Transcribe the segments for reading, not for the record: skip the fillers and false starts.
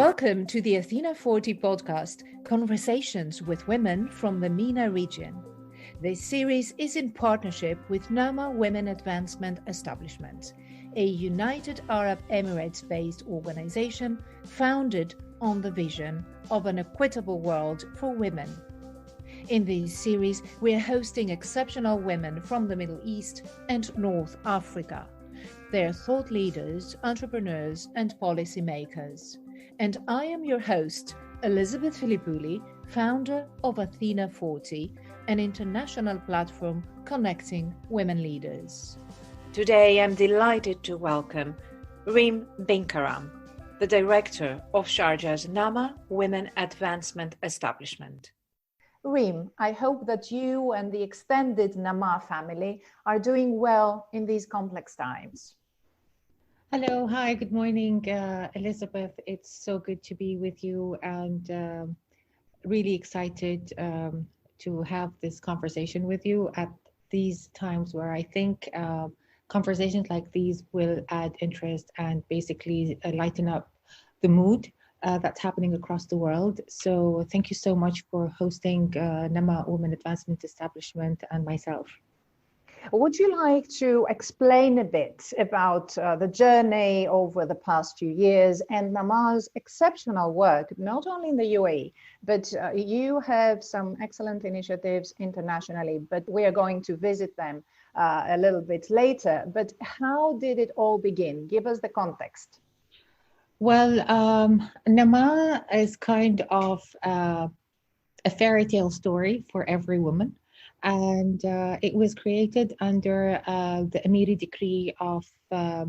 Welcome to the Athena 40 podcast, Conversations with Women from the MENA region. This series is in partnership with NAMA Women Advancement Establishment, a United Arab Emirates-based organization founded on the vision of an equitable world for women. In this series, we are hosting exceptional women from the Middle East and North Africa. They are thought leaders, entrepreneurs, and policymakers. And I am your host, Elizabeth Filippouli, founder of Athena 40, an international platform connecting women leaders. Today, I'm delighted to welcome Reem BinKaram, the director of Sharjah's NAMA Women Advancement Establishment. Reem, I hope that you and the extended NAMA family are doing well in these complex times. Hello, hi, good morning, Elizabeth. It's so good to be with you and really excited to have this conversation with you at these times where I think conversations like these will add interest and basically lighten up the mood that's happening across the world. So thank you so much for hosting NAMA Women Advancement Establishment and myself. Would you like to explain a bit about the journey over the past few years and NAMA's exceptional work, not only in the UAE, but you have some excellent initiatives internationally, but we are going to visit them a little bit later. But how did it all begin? Give us the context. Well, NAMA is kind of a fairy tale story for every woman. And it was created under the Emiri decree of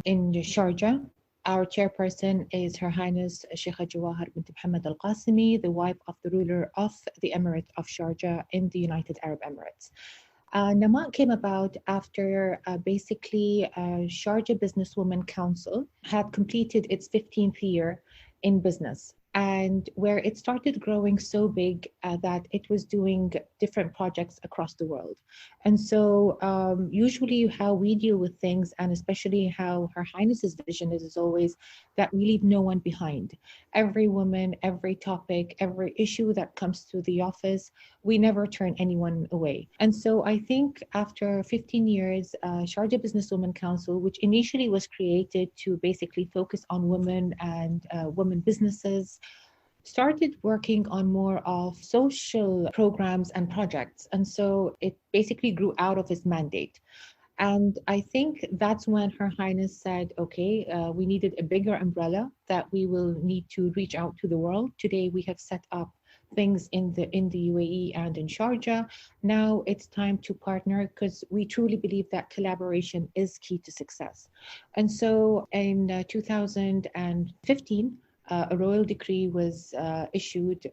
in Sharjah. Our chairperson is Her Highness Sheikha Jawahar bint Mohammed Al Qasimi, the wife of the ruler of the Emirate of Sharjah in the United Arab Emirates. NAMA came about after basically Sharjah Businesswomen Council had completed its 15th year in business, and where it started growing so big that it was doing different projects across the world. And so usually how we deal with things, and especially how Her Highness's vision is always that we leave no one behind. Every woman, every topic, every issue that comes to the office, we never turn anyone away. And so I think after 15 years, Sharjah Businesswomen Council, which initially was created to basically focus on women and women businesses, started working on more of social programs and projects. And so it basically grew out of its mandate. And I think that's when Her Highness said, okay, we needed a bigger umbrella that we will need to reach out to the world. Today, we have set up things in the UAE and in Sharjah. Now it's time to partner because we truly believe that collaboration is key to success. And so in 2015, a royal decree was issued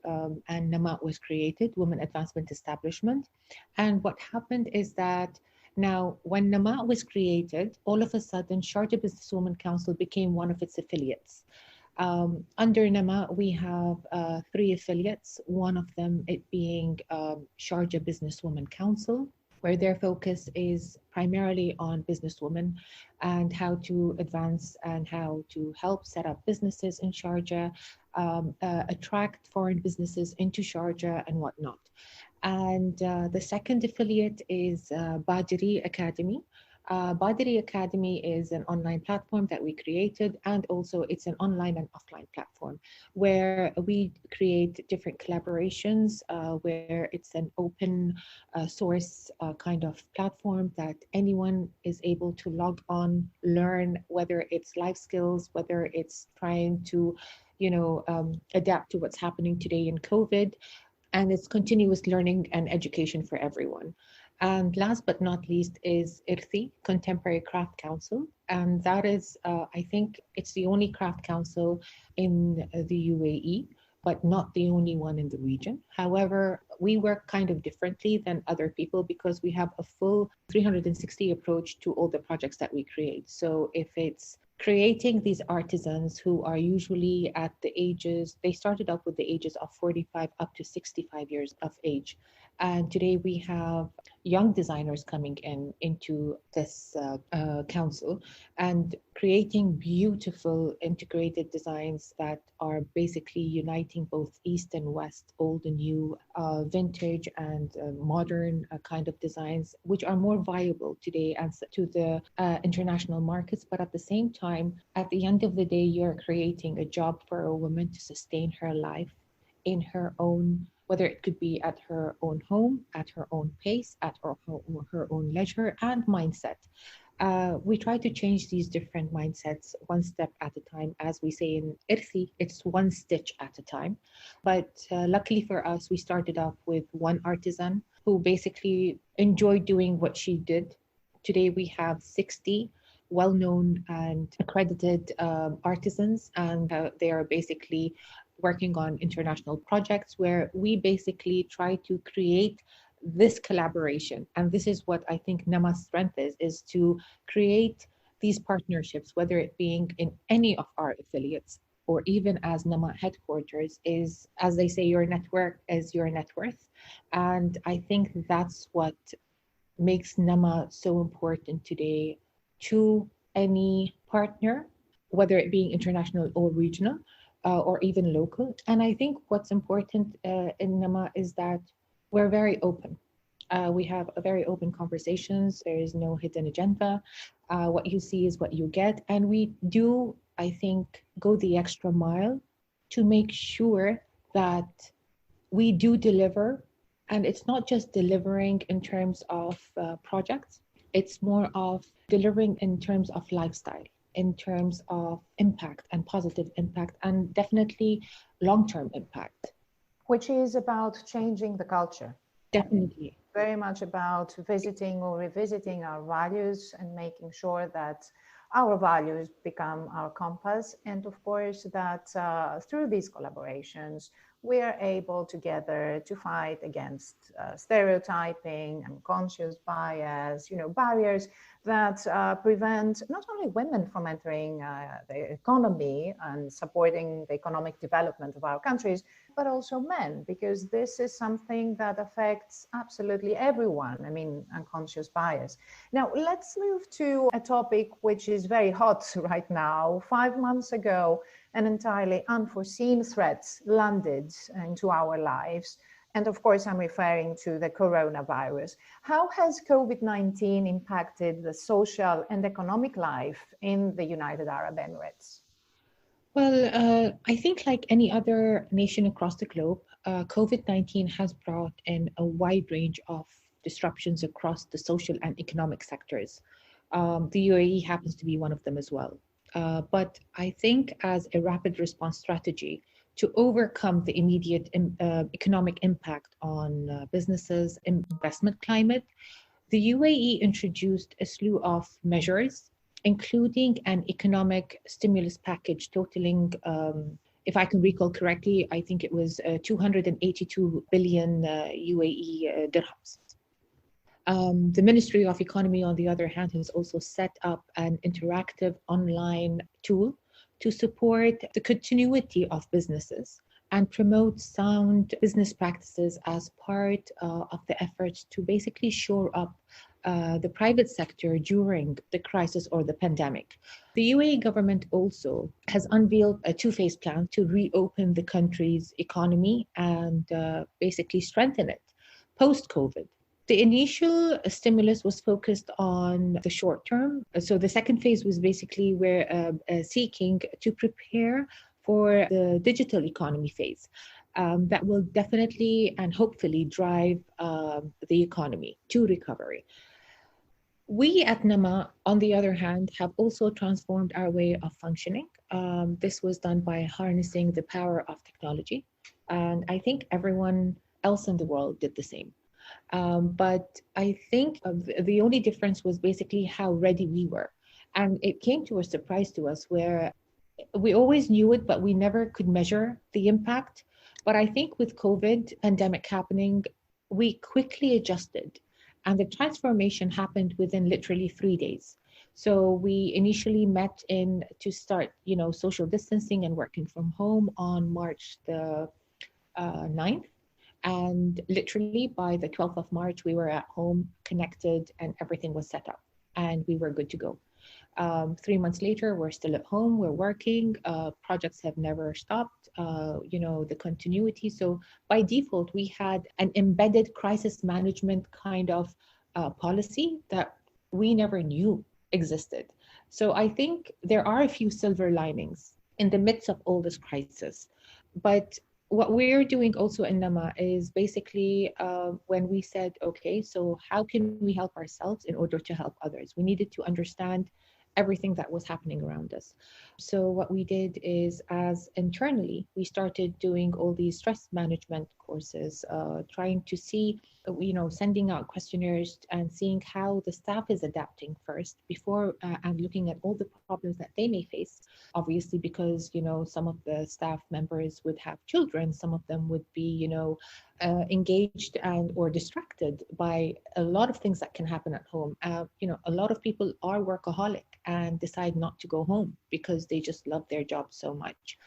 and NAMA was created, Women Advancement Establishment. And what happened is that now when NAMA was created, all of a sudden Sharjah Businesswomen Council became one of its affiliates. Under NAMA, we have 3 affiliates, one of them it being Sharjah Businesswomen Council, where their focus is primarily on businesswomen and how to advance and how to help set up businesses in Sharjah, attract foreign businesses into Sharjah and whatnot. And the second affiliate is Badari Academy. Badari Academy is an online platform that we created, and also it's an online and offline platform where we create different collaborations, where it's an open source kind of platform that anyone is able to log on, learn, whether it's life skills, whether it's trying to, adapt to what's happening today in COVID, and it's continuous learning and education for everyone. And last but not least is IRTHI, Contemporary Craft Council. And that is, I think it's the only craft council in the UAE, but not the only one in the region. However, we work kind of differently than other people because we have a full 360 approach to all the projects that we create. So if it's creating these artisans who are usually at the ages, they started up with the ages of 45 up to 65 years of age. And today we have young designers coming into this council and creating beautiful integrated designs that are basically uniting both East and West, old and new, vintage and modern kind of designs, which are more viable today as to the international markets. But at the same time, at the end of the day, you're creating a job for a woman to sustain her life in her own, whether it could be at her own home, at her own pace, at her own leisure and mindset. We try to change these different mindsets one step at a time. As we say in Irthi, it's one stitch at a time. But luckily for us, we started off with one artisan who basically enjoyed doing what she did. Today we have 60 well-known and accredited artisans, and they are basically working on international projects where we basically try to create this collaboration. And this is what I think Nama's strength is to create these partnerships, whether it being in any of our affiliates or even as Nama headquarters, is, as they say, your network is your net worth. And I think that's what makes Nama so important today to any partner, whether it being international or regional, or even local. And I think what's important in Nama is that we're very open. We have a very open conversations. There is no hidden agenda. What you see is what you get. And we do, I think, go the extra mile to make sure that we do deliver. And it's not just delivering in terms of projects, it's more of delivering in terms of lifestyle, in terms of impact and positive impact, and definitely long-term impact. Which is about changing the culture. Definitely. Very much about visiting or revisiting our values and making sure that our values become our compass. And of course, that through these collaborations, we are able together to fight against stereotyping, unconscious bias, barriers that prevent not only women from entering the economy and supporting the economic development of our countries, but also men, because this is something that affects absolutely everyone. I mean, unconscious bias. Now, let's move to a topic which is very hot right now. 5 months ago, an entirely unforeseen threat landed into our lives. And of course, I'm referring to the coronavirus. How has COVID-19 impacted the social and economic life in the United Arab Emirates? Well, I think like any other nation across the globe, COVID-19 has brought in a wide range of disruptions across the social and economic sectors. The UAE happens to be one of them as well. But I think as a rapid response strategy to overcome the immediate economic impact on businesses, investment climate, the UAE introduced a slew of measures, including an economic stimulus package totaling, if I can recall correctly, I think it was 282 billion UAE dirhams. The Ministry of Economy, on the other hand, has also set up an interactive online tool to support the continuity of businesses and promote sound business practices as part of the efforts to basically shore up the private sector during the crisis or the pandemic. The UAE government also has unveiled a two-phase plan to reopen the country's economy and basically strengthen it post-COVID. The initial stimulus was focused on the short term. So the second phase was basically where seeking to prepare for the digital economy phase that will definitely and hopefully drive the economy to recovery. We at Nama, on the other hand, have also transformed our way of functioning. This was done by harnessing the power of technology. And I think everyone else in the world did the same. But I think the only difference was basically how ready we were. And it came to a surprise to us where we always knew it, but we never could measure the impact. But I think with COVID pandemic happening, we quickly adjusted and the transformation happened within literally 3 days. So we initially met in to start, social distancing and working from home on March the 9th. And literally by the 12th of March, we were at home, connected, and everything was set up, and we were good to go. 3 months later, we're still at home, we're working, projects have never stopped, the continuity. So by default, we had an embedded crisis management kind of policy that we never knew existed. So I think there are a few silver linings in the midst of all this crisis. But what we're doing also in Nama is basically when we said, okay, so how can we help ourselves in order to help others? We needed to understand everything that was happening around us. So what we did is, as internally, we started doing all these stress management courses, trying to see, sending out questionnaires and seeing how the staff is adapting first before and looking at all the problems that they may face. Obviously, because some of the staff members would have children, some of them would be engaged and or distracted by a lot of things that can happen at home. A lot of people are workaholic and decide not to go home because they just love their job so much.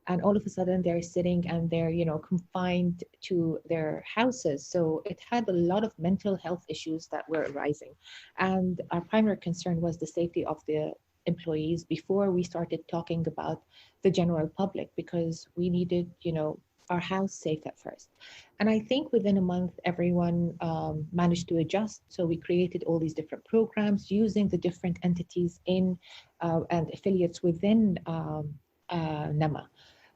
And all of a sudden they're sitting and they're, confined to their houses. So it had a lot of mental health issues that were arising. And our primary concern was the safety of the employees before we started talking about the general public, because we needed, our house safe at first. And I think within a month, everyone managed to adjust. So we created all these different programs using the different entities in and affiliates within NAMA.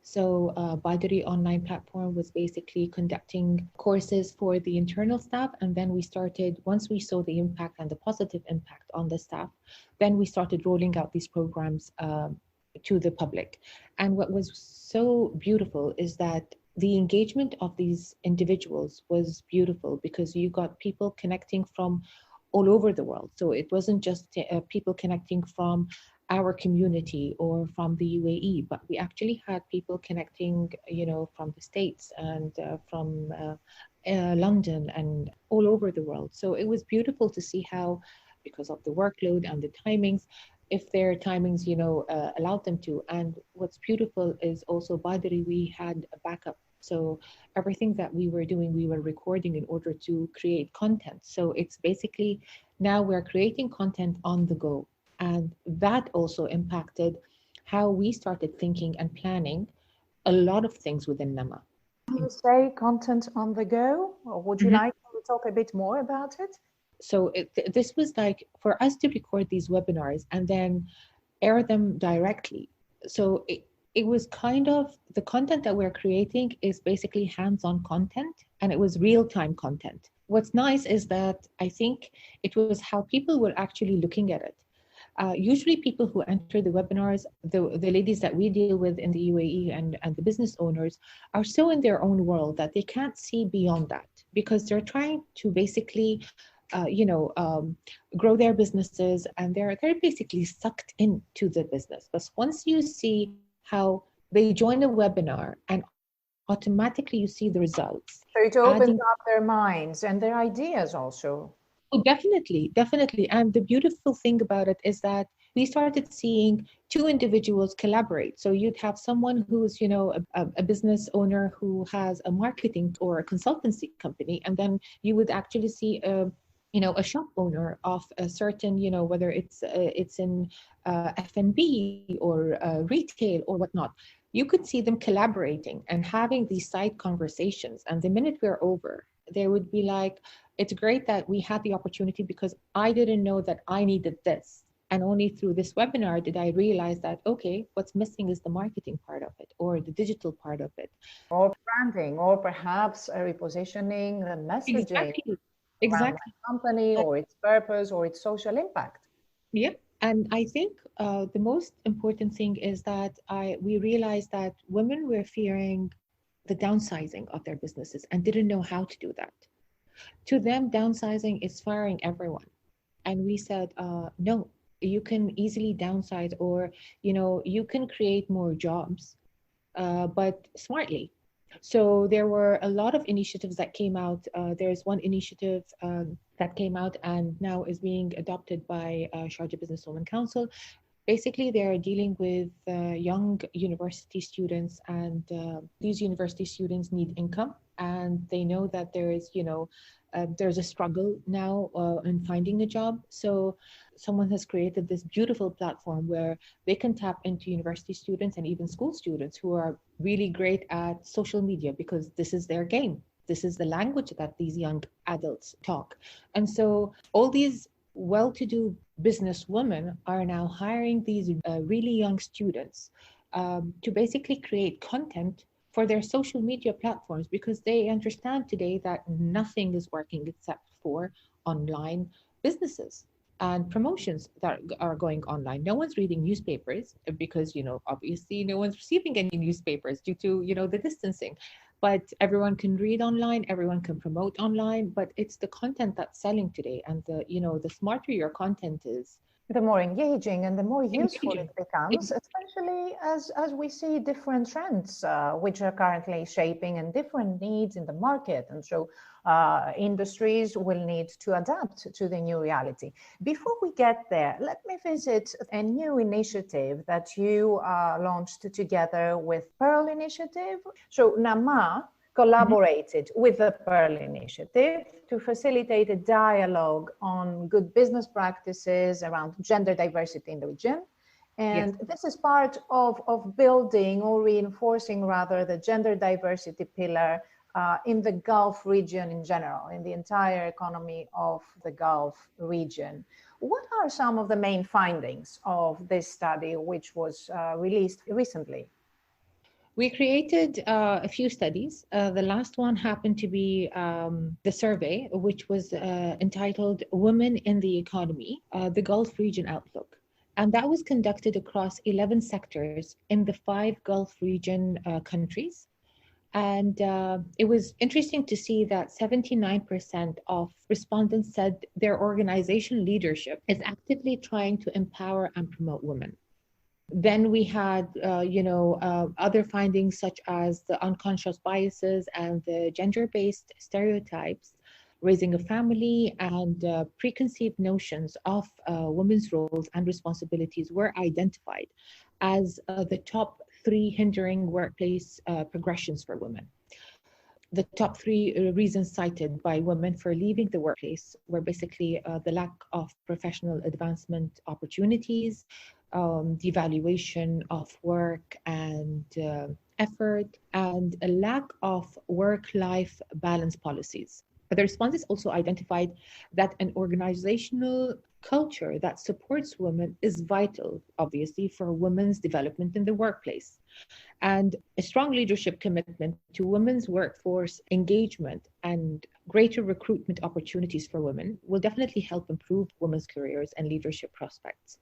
So Badari online platform was basically conducting courses for the internal staff. And then we started, once we saw the impact and the positive impact on the staff, then we started rolling out these programs to the public. And what was so beautiful is that the engagement of these individuals was beautiful, because you got people connecting from all over the world. So it wasn't just people connecting from our community or from the UAE, but we actually had people connecting, from the States and from London and all over the world. So it was beautiful to see how, because of the workload and the timings, if their timings, allowed them to. And what's beautiful is also Badari, we had a backup. So everything that we were doing, we were recording in order to create content. So it's basically now we're creating content on the go. And that also impacted how we started thinking and planning a lot of things within NAMA. You say content on the go, or would you like to talk a bit more about it? So this was like for us to record these webinars and then air them directly. So it was kind of, the content that we're creating is basically hands-on content, and it was real-time content. What's nice is that I think it was how people were actually looking at it. Usually people who enter the webinars, the ladies that we deal with in the UAE and the business owners are so in their own world that they can't see beyond that, because they're trying to basically grow their businesses, and they're basically sucked into the business. But once you see how they join a webinar and automatically you see the results. So it opens up their minds and their ideas also. Oh, definitely. And the beautiful thing about it is that we started seeing two individuals collaborate. So you'd have someone who's, a business owner who has a marketing or a consultancy company, and then you would actually see a shop owner of a certain, whether it's in F&B or retail or whatnot. You could see them collaborating and having these side conversations. And the minute we're over, they would be like, it's great that we had the opportunity, because I didn't know that I needed this. And only through this webinar did I realize that, okay, what's missing is the marketing part of it, or the digital part of it. Or branding, or perhaps a repositioning, the messaging. Exactly. The company or its purpose or its social impact. Yeah. And I think the most important thing is that we realized that women were fearing the downsizing of their businesses and didn't know how to do that. To them, downsizing is firing everyone. And we said, no, you can easily downsize, or, you can create more jobs, but smartly. So there were a lot of initiatives that came out. There's one initiative that came out and now is being adopted by Sharjah Businesswomen Council, Basically, they're dealing with young university students, and these university students need income, and they know that there is, there's a struggle now in finding a job. So someone has created this beautiful platform where they can tap into university students and even school students who are really great at social media, because this is their game. This is the language that these young adults talk. And so all these well-to-do businesswomen are now hiring these really young students to basically create content for their social media platforms, because they understand today that nothing is working except for online businesses and promotions that are going online. No one's reading newspapers because, obviously no one's receiving any newspapers due to, the distancing. But everyone can read online, everyone can promote online, but it's the content that's selling today. And the smarter your content is, the more engaging and the more useful engaging. it becomes, especially as we see different trends which are currently shaping and different needs in the market. And so industries will need to adapt to the new reality. Before we get there, let me visit a new initiative that you launched together with Pearl Initiative. So Nama collaborated with the Pearl Initiative to facilitate a dialogue on good business practices around gender diversity in the region. Yes. And this is part of building or reinforcing, rather, the gender diversity pillar in the Gulf region in general, in the entire economy of the Gulf region. What are some of the main findings of this study, which was released recently? We created a few studies. The last one happened to be the survey, which was entitled Women in the Economy, the Gulf Region Outlook. And that was conducted across 11 sectors in the 5 Gulf region countries. And it was interesting to see that 79% of respondents said their organization leadership is actively trying to empower and promote women. Then we had, other findings such as the unconscious biases and the gender-based stereotypes, raising a family, and preconceived notions of women's roles and responsibilities were identified as the top 3 hindering workplace progressions for women. The top 3 reasons cited by women for leaving the workplace were basically the lack of professional advancement opportunities, devaluation of work and effort, and a lack of work-life balance policies. But the respondents also identified that an organizational culture that supports women is vital, obviously, for women's development in the workplace. And a strong leadership commitment to women's workforce engagement and greater recruitment opportunities for women will definitely help improve women's careers and leadership prospects.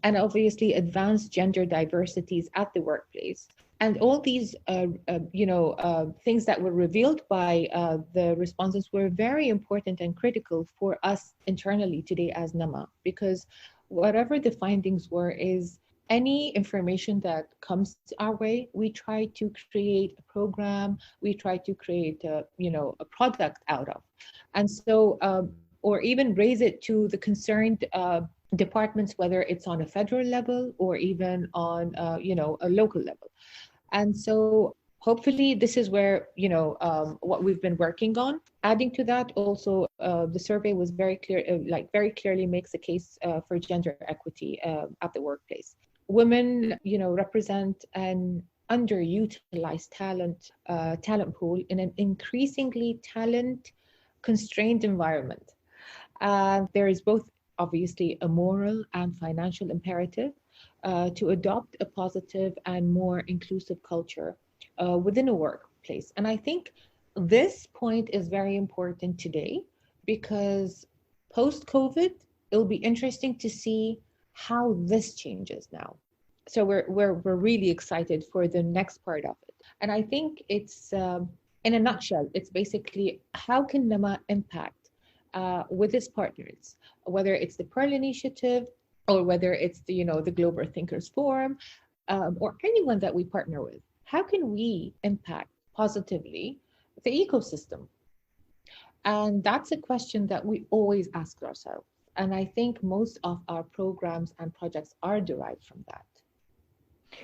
And obviously, advance gender diversities at the workplace. And all these, things that were revealed by the respondents were very important and critical for us internally today as NAMA, because whatever the findings were, is any information that comes our way, we try to create a program, we try to create a product out of. And so, or even raise it to the concerned departments, whether it's on a federal level or even on, a local level. And so hopefully this is where, what we've been working on. Adding to that, also, the survey was very clear, very clearly makes a case for gender equity at the workplace. Women, represent an underutilized talent pool in an increasingly talent-constrained environment. There is both, obviously, a moral and financial imperative to adopt a positive and more inclusive culture within a workplace. And I think this point is very important today, because post-COVID, it'll be interesting to see how this changes now. So we're really excited for the next part of it. And I think it's, in a nutshell, it's basically how can NAMA impact with its partners, whether it's the Pearl Initiative or whether it's the Global Thinkers Forum, or anyone that we partner with. How can we impact positively the ecosystem? And that's a question that we always ask ourselves. And I think most of our programs and projects are derived from that.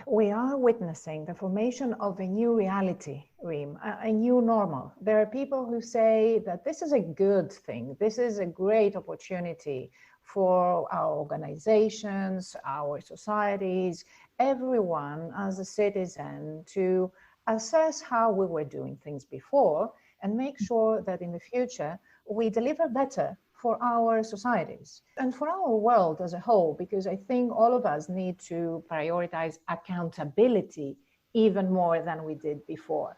We are witnessing the formation of a new reality, Reem, a new normal. There are people who say that this is a good thing, this is a great opportunity for our organizations, our societies, everyone as a citizen to assess how we were doing things before and make sure that in the future we deliver better for our societies and for our world as a whole, because I think all of us need to prioritize accountability even more than we did before.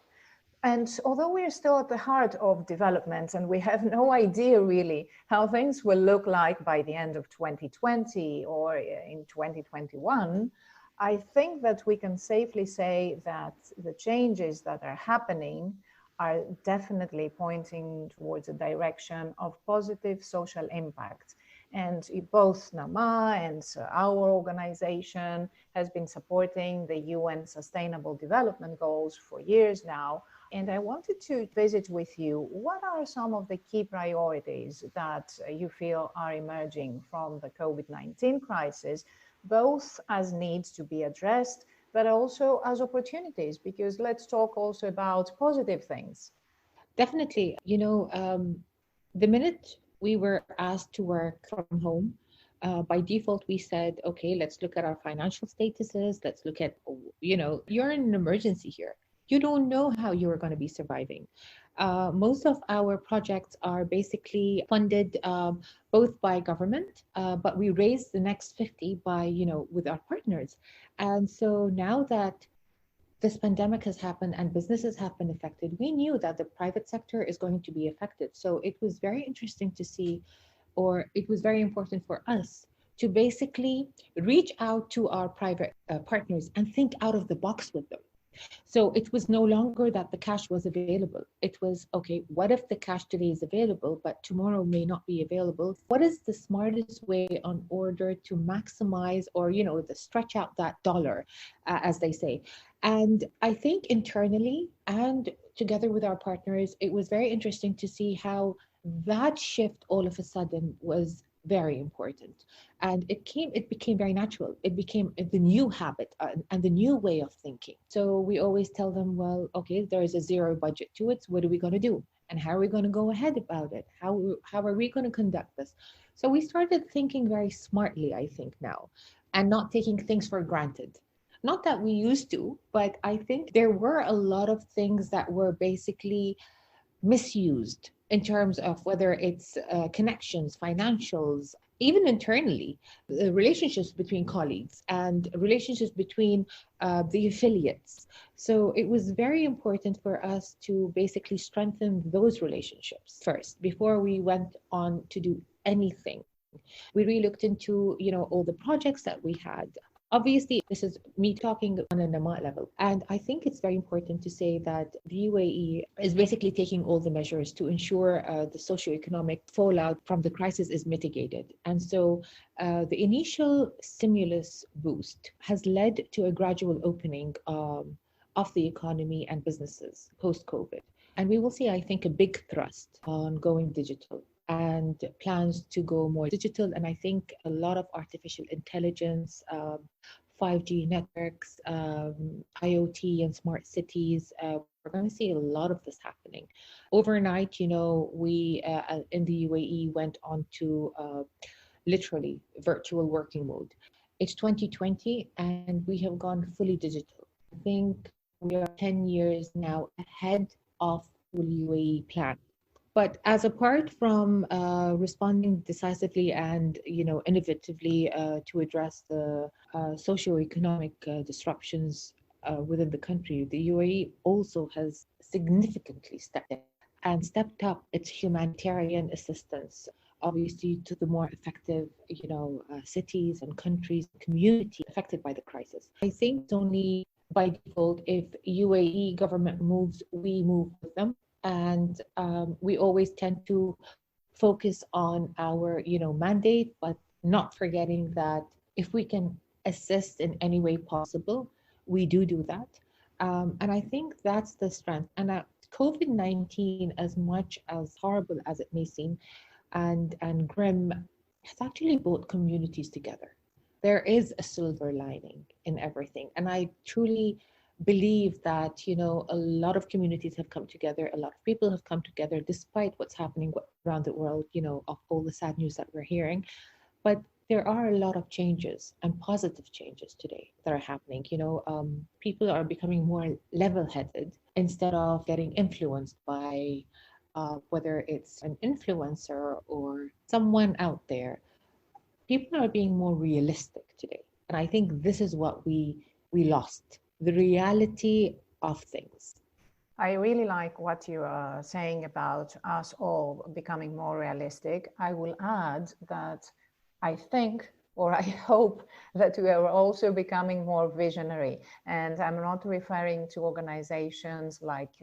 And although we're still at the heart of development and we have no idea really how things will look like by the end of 2020 or in 2021, I think that we can safely say that the changes that are happening are definitely pointing towards a direction of positive social impact. And both NAMA and our organization has been supporting the UN Sustainable Development Goals for years now. And I wanted to visit with you, what are some of the key priorities that you feel are emerging from the COVID-19 crisis, both as needs to be addressed, but also as opportunities? Because let's talk also about positive things. Definitely. The minute we were asked to work from home, by default, we said, okay, let's look at our financial statuses. Let's look at, you're in an emergency here. You don't know how you're going to be surviving. Most of our projects are basically funded both by government, but we raised the next 50 by, with our partners. And so now that this pandemic has happened and businesses have been affected, we knew that the private sector is going to be affected. So it was very interesting to see, or it was very important for us to basically reach out to our private partners and think out of the box with them. So it was no longer that the cash was available. It was, okay, what if the cash today is available, but tomorrow may not be available? What is the smartest way on order to maximize or, the stretch out that dollar, as they say? And I think internally and together with our partners, it was very interesting to see how that shift all of a sudden was very important, and it became very natural. It became the new habit, and the new way of thinking. So we always tell them, well, okay, there is a zero budget to it, so what are we going to do, and how are we going to go ahead about it? How are we going to conduct this? So we started thinking very smartly, I think, now, and not taking things for granted. Not that we used to, but I think there were a lot of things that were basically misused in terms of whether it's connections, financials, even internally, the relationships between colleagues and relationships between the affiliates. So it was very important for us to basically strengthen those relationships first before we went on to do anything. We really looked into, all the projects that we had. Obviously, this is me talking on a NAMA level. And I think it's very important to say that the UAE is basically taking all the measures to ensure the socioeconomic fallout from the crisis is mitigated. And so the initial stimulus boost has led to a gradual opening of the economy and businesses post-COVID. And we will see, I think, a big thrust on going digital and plans to go more digital. And I think a lot of artificial intelligence, 5G networks, IoT and smart cities, we're going to see a lot of this happening. Overnight, we in the UAE went on to literally virtual working mode. It's 2020 and we have gone fully digital. I think we are 10 years now ahead of the UAE plan. But as apart from responding decisively and innovatively to address the socioeconomic disruptions within the country, the UAE also has significantly stepped in and stepped up its humanitarian assistance, obviously to the more affected, cities and countries, communities affected by the crisis. I think it's only by default if UAE government moves, we move with them. And we always tend to focus on our mandate, but not forgetting that if we can assist in any way possible, we do that. And I think that's the strength. And COVID-19, as much as horrible as it may seem and grim, has actually brought communities together. There is a silver lining in everything. And I truly believe that, a lot of communities have come together, a lot of people have come together despite what's happening around the world, of all the sad news that we're hearing. But there are a lot of changes and positive changes today that are happening. People are becoming more level headed instead of getting influenced by whether it's an influencer or someone out there. People are being more realistic today. And I think this is what we lost, the reality of things. I really like what you are saying about us all becoming more realistic. I will add that I think, or I hope, that we are also becoming more visionary. And I'm not referring to organizations like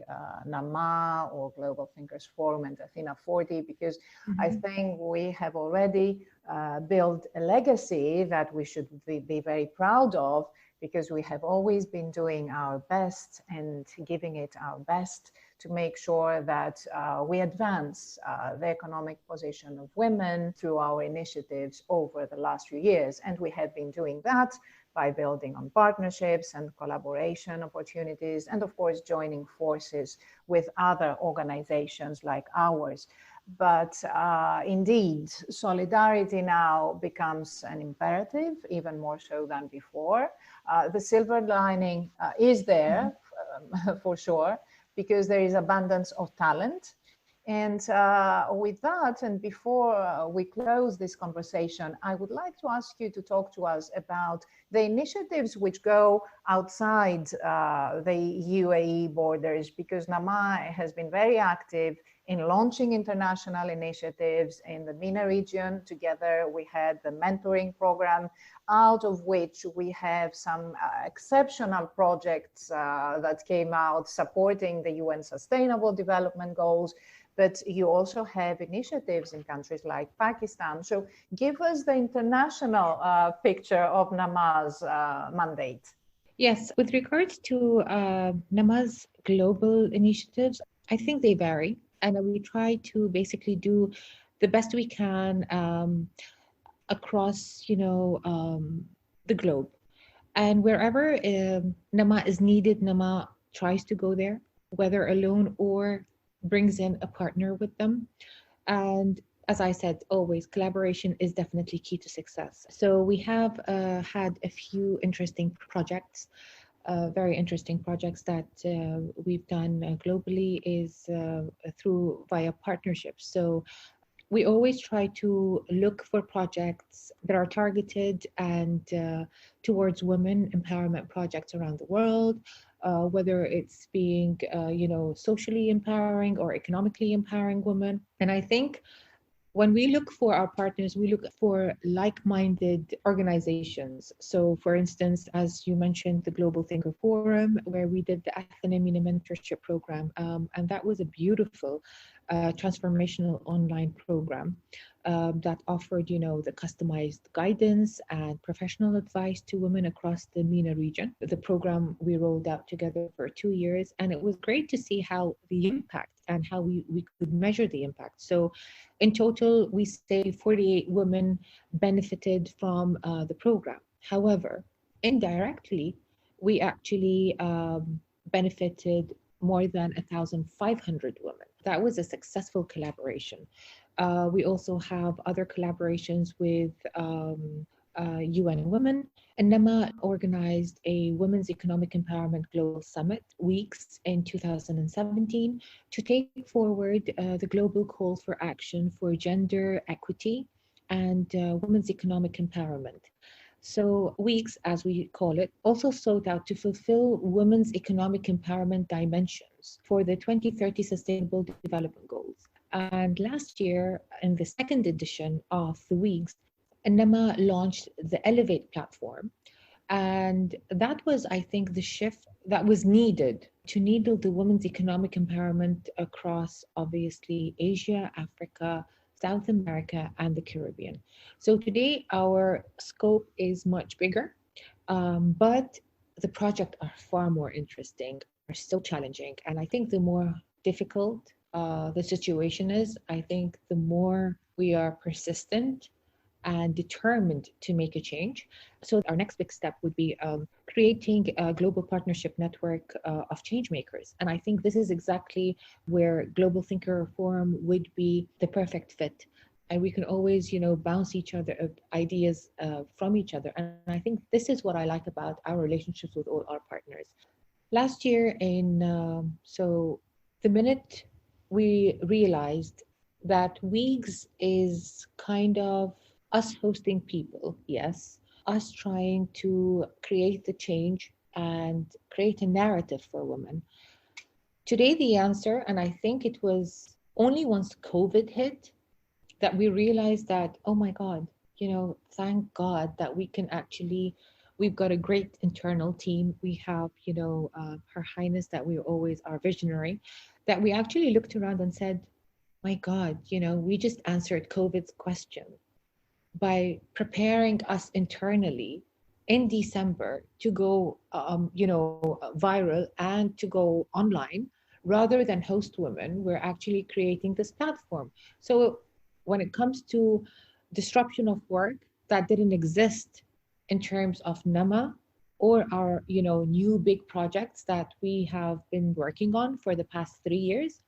NAMA or Global Thinkers Forum and Athena 40, because I think we have already built a legacy that we should be very proud of, because we have always been doing our best and giving it our best to make sure that we advance the economic position of women through our initiatives over the last few years. And we have been doing that by building on partnerships and collaboration opportunities, and of course, joining forces with other organizations like ours. But indeed, solidarity now becomes an imperative, even more so than before. The silver lining is there for sure, because there is abundance of talent. And with that, and before we close this conversation, I would like to ask you to talk to us about the initiatives which go outside the UAE borders, because NAMA has been very active in launching international initiatives in the MENA region. Together, we had the mentoring program, out of which we have some exceptional projects that came out supporting the UN Sustainable Development Goals. But you also have initiatives in countries like Pakistan. So give us the international picture of NAMA's mandate. Yes, with regards to NAMA's global initiatives, I think they vary. And we try to basically do the best we can across, the globe. And wherever NAMA is needed, NAMA tries to go there, whether alone or brings in a partner with them. And as I said, always collaboration is definitely key to success. So we have had a few interesting projects, very interesting projects that we've done globally is through via partnerships. So we always try to look for projects that are targeted and towards women empowerment projects around the world, whether it's being, socially empowering or economically empowering women. And I think when we look for our partners, we look for like-minded organizations. So for instance, as you mentioned, the Global Thinker Forum, where we did the Athena MENA mentorship program. And that was a beautiful transformational online program that offered, the customized guidance and professional advice to women across the MENA region. The program we rolled out together for 2 years, and it was great to see how the impact and how we could measure the impact. So in total, we say 48 women benefited from the program. However, indirectly, we actually benefited more than 1,500 women. That was a successful collaboration. We also have other collaborations with UN Women. And NEMA organized a Women's Economic Empowerment Global Summit, weeks in 2017, to take forward the global call for action for gender equity and women's economic empowerment. So weeks, as we call it, also sought out to fulfill women's economic empowerment dimensions for the 2030 Sustainable Development Goals. And last year, in the second edition of the weeks, NEMA launched the Elevate platform. And that was, I think, the shift that was needed to needle the women's economic empowerment across, obviously, Asia, Africa, South America, and the Caribbean. So today, our scope is much bigger, but the projects are far more interesting, are still challenging. And I think the more difficult the situation is, I think the more we are persistent and determined to make a change. So our next big step would be creating a global partnership network of change makers. And I think this is exactly where Global Thinker Forum would be the perfect fit. And we can always, bounce each other ideas from each other. And I think this is what I like about our relationships with all our partners. Last year, so the minute we realized that Weeks is kind of us hosting people, yes, us trying to create the change and create a narrative for women. Today, the answer, and I think it was only once COVID hit that we realized that, oh my God, thank God that we can actually, we've got a great internal team. We have, Her Highness, that we always are visionary, that we actually looked around and said, my God, we just answered COVID's question by preparing us internally in December to go, viral and to go online rather than host women. We're actually creating this platform. So when it comes to disruption of work that didn't exist in terms of Nama or our, new big projects that we have been working on for the past 3 years,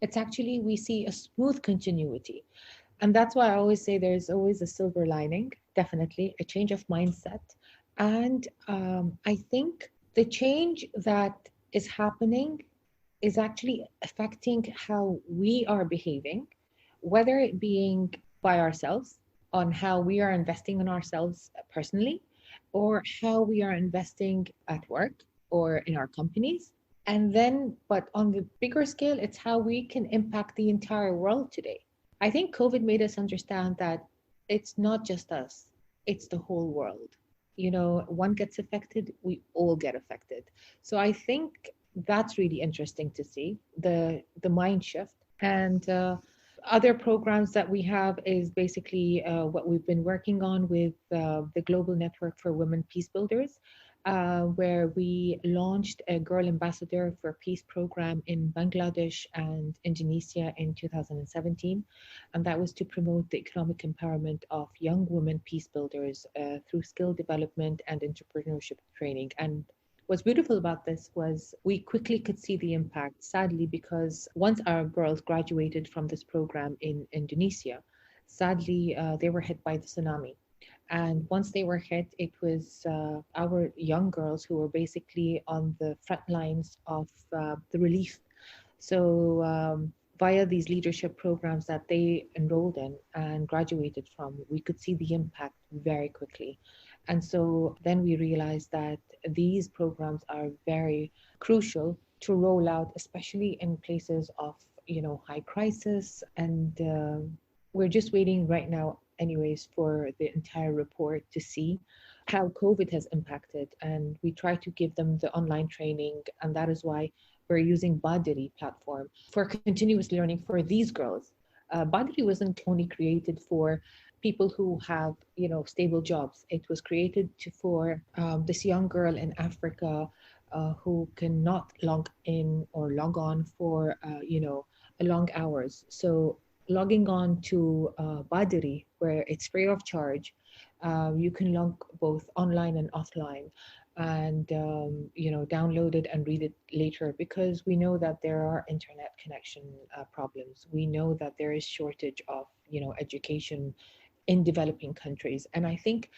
it's actually, we see a smooth continuity. And that's why I always say there's always a silver lining, definitely, a change of mindset. And I think the change that is happening is actually affecting how we are behaving, whether it being by ourselves, on how we are investing in ourselves personally, or how we are investing at work or in our companies. And then, but on the bigger scale, it's how we can impact the entire world today. I think COVID made us understand that it's not just us, it's the whole world. One gets affected, we all get affected. So I think that's really interesting to see the mind shift. And other programs that we have is basically what we've been working on with the Global Network for Women Peace Builders, where we launched a Girl Ambassador for Peace program in Bangladesh and Indonesia in 2017. And that was to promote the economic empowerment of young women peace builders through skill development and entrepreneurship training. And what's beautiful about this was we quickly could see the impact, sadly, because once our girls graduated from this program in Indonesia, sadly, they were hit by the tsunami. And once they were hit, it was our young girls who were basically on the front lines of the relief. So via these leadership programs that they enrolled in and graduated from, we could see the impact very quickly. And so then we realized that these programs are very crucial to roll out, especially in places of, high crisis. And we're just waiting right now, anyways, for the entire report to see how COVID has impacted. And we try to give them the online training. And that is why we're using Badari platform for continuous learning for these girls. Badari wasn't only created for people who have, stable jobs. It was created for this young girl in Africa who cannot log in or log on for, long hours. So logging on to Badari, where it's free of charge, you can log both online and offline, and download it and read it later, because we know that there are internet connection problems. We know that there is shortage of education in developing countries. And I think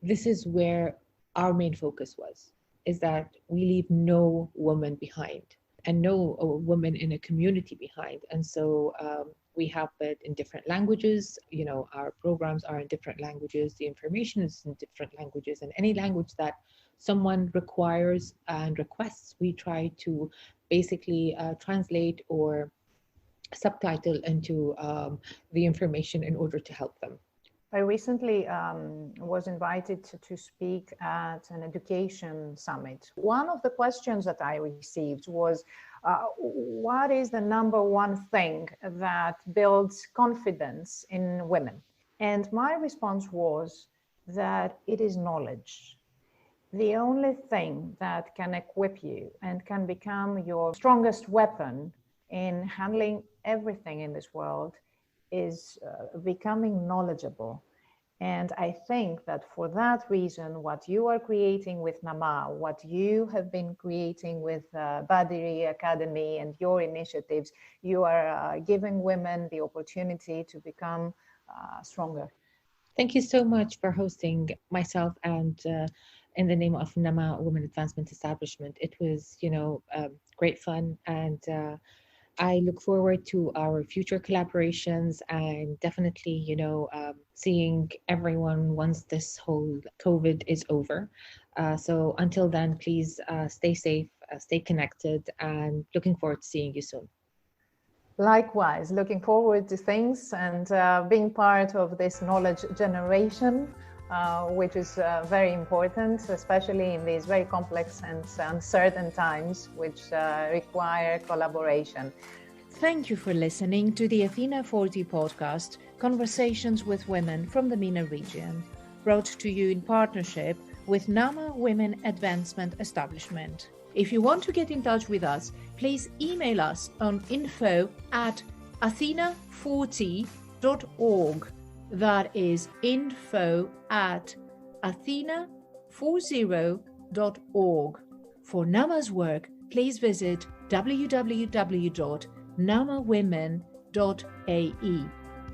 this is where our main focus was, is that we leave no woman behind and no woman in a community behind. And so we have it in different languages. Our programs are in different languages. The information is in different languages, and any language that someone requires and requests, we try to basically translate or subtitle into the information in order to help them. I recently was invited to speak at an education summit. One of the questions that I received was, what is the number one thing that builds confidence in women? And my response was that it is knowledge. The only thing that can equip you and can become your strongest weapon in handling everything in this world is becoming knowledgeable. And I think that for that reason, what you are creating with Nama, what you have been creating with Badari Academy and your initiatives, you are giving women the opportunity to become stronger. Thank you so much for hosting myself and in the name of Nama Women Advancement Establishment. It was, great fun, and I look forward to our future collaborations and definitely, seeing everyone once this whole COVID is over. So until then, please stay safe, stay connected, and looking forward to seeing you soon. Likewise, looking forward to things and being part of this knowledge generation, which is very important, especially in these very complex and uncertain times, which require collaboration. Thank you for listening to the Athena 40 podcast, Conversations with Women from the MENA region, brought to you in partnership with Nama Women Advancement Establishment. If you want to get in touch with us, please email us on info@athena40.org. That is info@athena40.org. For Nama's work, please visit www.namawomen.ae.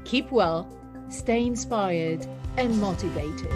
Keep well, stay inspired and motivated.